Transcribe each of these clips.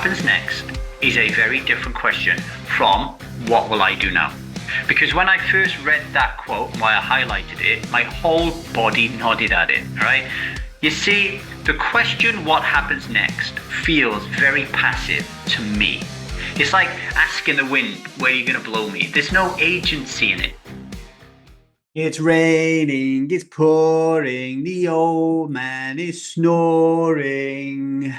happens next is a very different question from what will I do now? Because when I first read that quote and why I highlighted it, my whole body nodded at it, right? You see, the question what happens next feels very passive to me. It's like asking the wind, where are you going to blow me? There's no agency in it. It's raining, it's pouring, the old man is snoring.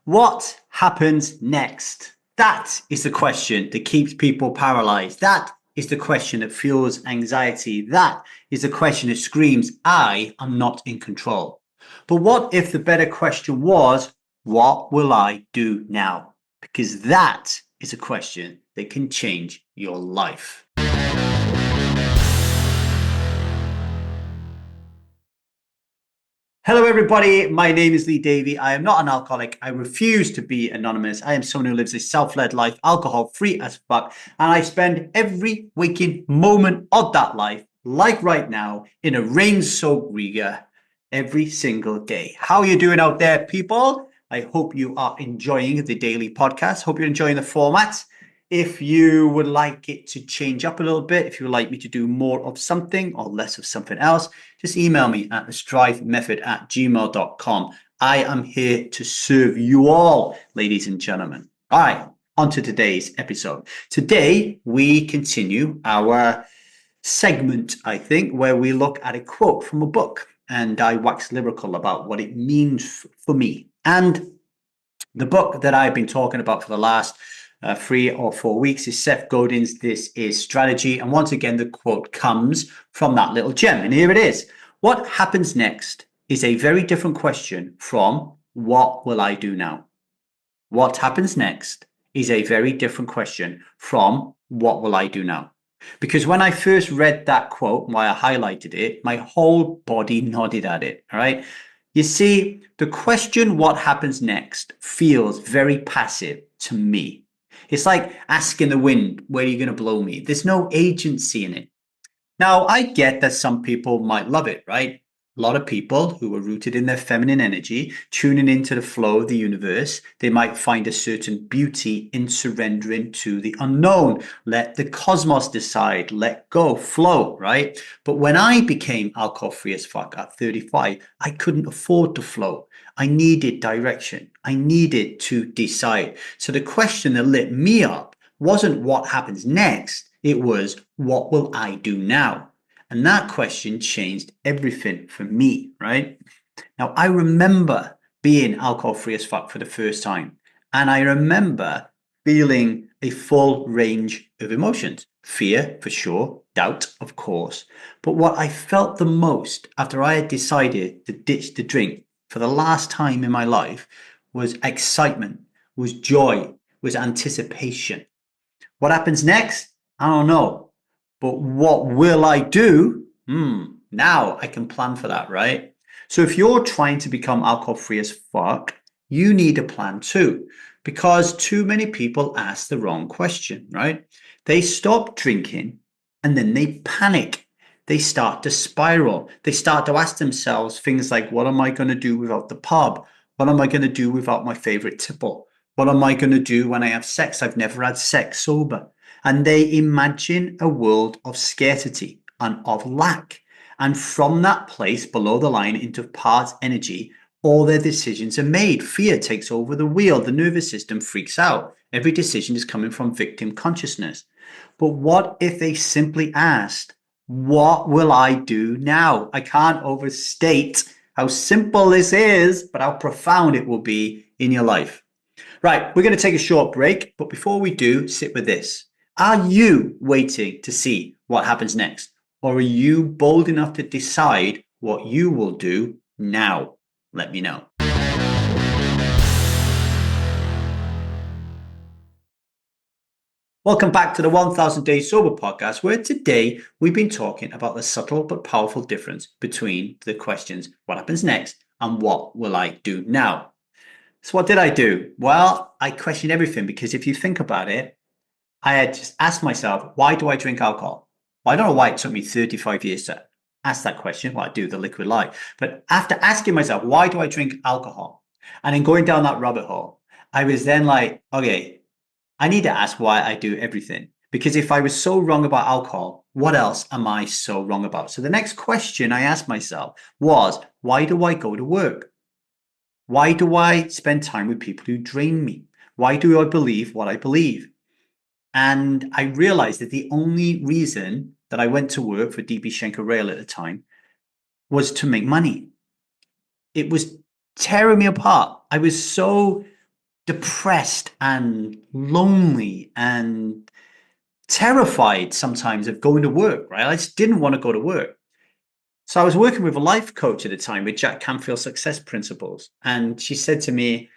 What happens next? That is the question that keeps people paralyzed. That is the question that fuels anxiety. That is the question that screams, I am not in control. But what if the better question was, what will I do now? Because that is a question that can change your life. Hello, everybody. My name is Lee Davy. I am not an alcoholic. I refuse to be anonymous. I am someone who lives a self-led life, alcohol-free as fuck. And I spend every waking moment of that life, like right now, in a rain-soaked Riga every single day. How are you doing out there, people? I hope you are enjoying the daily podcast. Hope you're enjoying the format. If you would like it to change up a little bit, if you would like me to do more of something or less of something else, just email me at thestrivemethod@gmail.com. I am here to serve you all, ladies and gentlemen. All right, on to today's episode. Today, we continue our segment, I think, where we look at a quote from a book and I wax lyrical about what it means for me. And the book that I've been talking about for the last 3 or 4 weeks is Seth Godin's This Is Strategy. And once again, the quote comes from that little gem. And here it is. What happens next is a very different question from what will I do now? What happens next is a very different question from what will I do now? Because when I first read that quote and why I highlighted it, my whole body nodded at it. All right. You see, the question what happens next feels very passive to me. It's like asking the wind, where are you going to blow me? There's no agency in it. Now, I get that some people might love it, right? A lot of people who are rooted in their feminine energy, tuning into the flow of the universe, they might find a certain beauty in surrendering to the unknown. Let the cosmos decide, let go, flow, right? But when I became alcohol-free as fuck at 35, I couldn't afford to flow. I needed direction. I needed to decide. So the question that lit me up wasn't what happens next. It was, what will I do now? And that question changed everything for me, right? Now, I remember being alcohol-free as fuck for the first time. And I remember feeling a full range of emotions. Fear, for sure. Doubt, of course. But what I felt the most after I had decided to ditch the drink for the last time in my life was excitement, was joy, was anticipation. What happens next? I don't know. But what will I do? Now I can plan for that, right? So if you're trying to become alcohol-free as fuck, you need a plan too, because too many people ask the wrong question, right? They stop drinking and then they panic. They start to spiral. They start to ask themselves things like, what am I going to do without the pub? What am I going to do without my favorite tipple? What am I going to do when I have sex? I've never had sex sober. And they imagine a world of scarcity and of lack. And from that place below the line into parts energy, all their decisions are made. Fear takes over the wheel. The nervous system freaks out. Every decision is coming from victim consciousness. But what if they simply asked, what will I do now? I can't overstate how simple this is, but how profound it will be in your life. Right, we're going to take a short break. But before we do, sit with this. Are you waiting to see what happens next? Or are you bold enough to decide what you will do now? Let me know. Welcome back to the 1000 Days Sober podcast, where today we've been talking about the subtle but powerful difference between the questions, what happens next, and what will I do now? So what did I do? Well, I questioned everything, because if you think about it, I had just asked myself, why do I drink alcohol? Well, I don't know why it took me 35 years to ask that question. Well, I do, the liquid lie. But after asking myself, why do I drink alcohol? And then going down that rabbit hole, I was then like, okay, I need to ask why I do everything. Because if I was so wrong about alcohol, what else am I so wrong about? So the next question I asked myself was, why do I go to work? Why do I spend time with people who drain me? Why do I believe what I believe? And I realized that the only reason that I went to work for DB Schenker Rail at the time was to make money. It was tearing me apart. I was so depressed and lonely and terrified sometimes of going to work, right? I just didn't want to go to work. So I was working with a life coach at the time with Jack Canfield's Success Principles. And she said to me,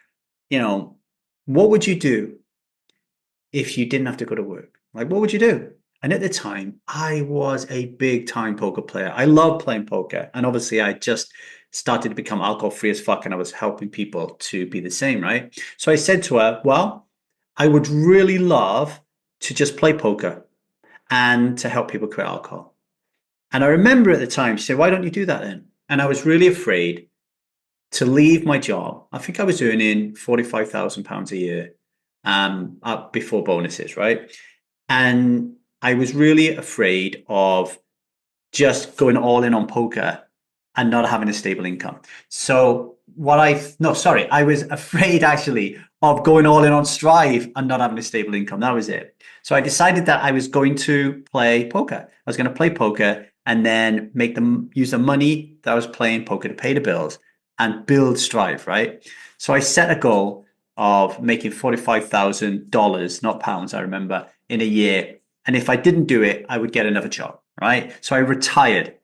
what would you do if you didn't have to go to work? Like, what would you do? And at the time, I was a big time poker player. I loved playing poker. And obviously, I just started to become alcohol free as fuck. And I was helping people to be the same, right? So I said to her, well, I would really love to just play poker and to help people quit alcohol. And I remember at the time, she said, why don't you do that then? And I was really afraid to leave my job. I think I was earning £45,000 a year before bonuses, right? And I was really afraid of just going all in on poker and not having a stable income. So I was afraid actually of going all in on Strive and not having a stable income. That was it. So I decided that I was going to play poker. I was going to play poker and then use the money that I was playing poker to pay the bills and build Strive, right? So I set a goal of making $45,000, not pounds, I remember, in a year. And if I didn't do it, I would get another job, right? So I retired.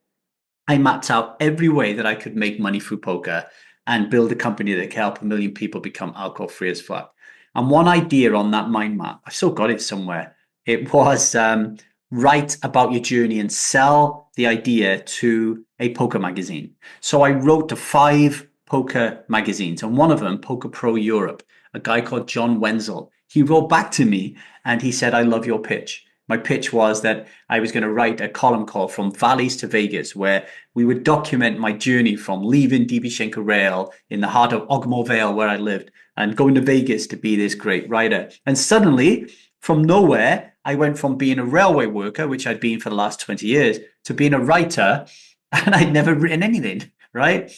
I mapped out every way that I could make money through poker and build a company that can help 1 million people become alcohol free as fuck. And one idea on that mind map, I still got it somewhere. It was write about your journey and sell the idea to a poker magazine. So I wrote to 5 poker magazines, and one of them, Poker Pro Europe, a guy called John Wenzel. He wrote back to me and he said, I love your pitch. My pitch was that I was going to write a column called From Valleys to Vegas, where we would document my journey from leaving DB Schenker Rail in the heart of Ogmore Vale, where I lived, and going to Vegas to be this great writer. And suddenly, from nowhere, I went from being a railway worker, which I'd been for the last 20 years, to being a writer, and I'd never written anything, right?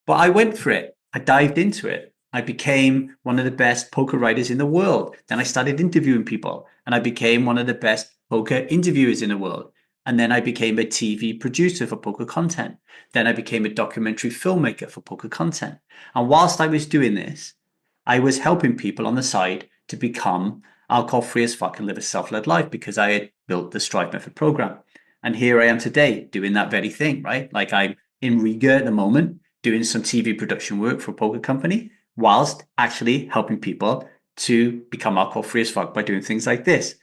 But I went for it. I dived into it. I became one of the best poker writers in the world. Then I started interviewing people and I became one of the best poker interviewers in the world. And then I became a TV producer for poker content. Then I became a documentary filmmaker for poker content. And whilst I was doing this, I was helping people on the side to become alcohol free as fuck and live a self-led life because I had built the STRIVE Method program. And here I am today doing that very thing, right? Like I'm in Riga at the moment, doing some TV production work for a poker company, whilst actually helping people to become alcohol free as fuck by doing things like this.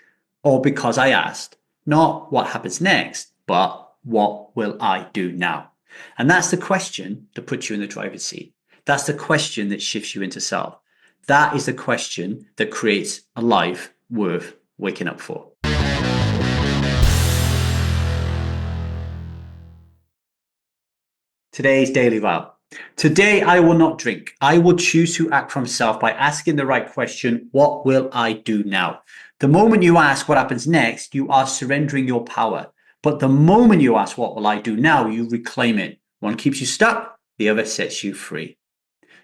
All because I asked, not what happens next, but what will I do now? And that's the question that puts you in the driver's seat. That's the question that shifts you into self. That is the question that creates a life worth waking up for. Today's Daily Vow. Today, I will not drink. I will choose to act from self by asking the right question, what will I do now? The moment you ask what happens next, you are surrendering your power. But the moment you ask what will I do now, you reclaim it. One keeps you stuck, the other sets you free.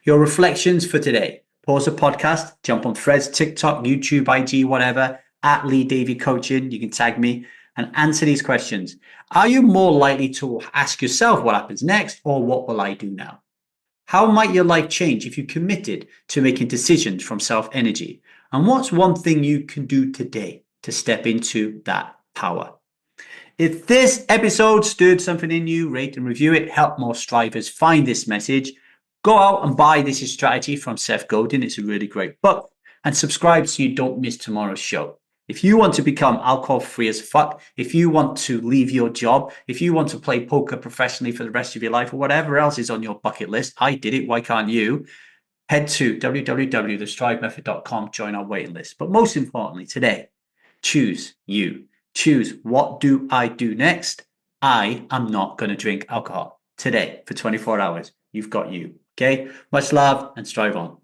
Your reflections for today. Pause the podcast, jump on Threads, TikTok, YouTube, IG, whatever, at LeeDavyCoaching. You can tag me and answer these questions. Are you more likely to ask yourself what happens next or what will I do now? How might your life change if you committed to making decisions from self-energy? And what's one thing you can do today to step into that power? If this episode stirred something in you, rate and review it, help more strivers find this message. Go out and buy This Is Strategy from Seth Godin. It's a really great book. And subscribe so you don't miss tomorrow's show. If you want to become alcohol free as fuck, if you want to leave your job, if you want to play poker professionally for the rest of your life or whatever else is on your bucket list, I did it, why can't you? Head to www.thestrivemethod.com, join our waiting list. But most importantly, today, choose you. Choose what do I do next? I am not going to drink alcohol today for 24 hours. You've got you. Okay? Much love and strive on.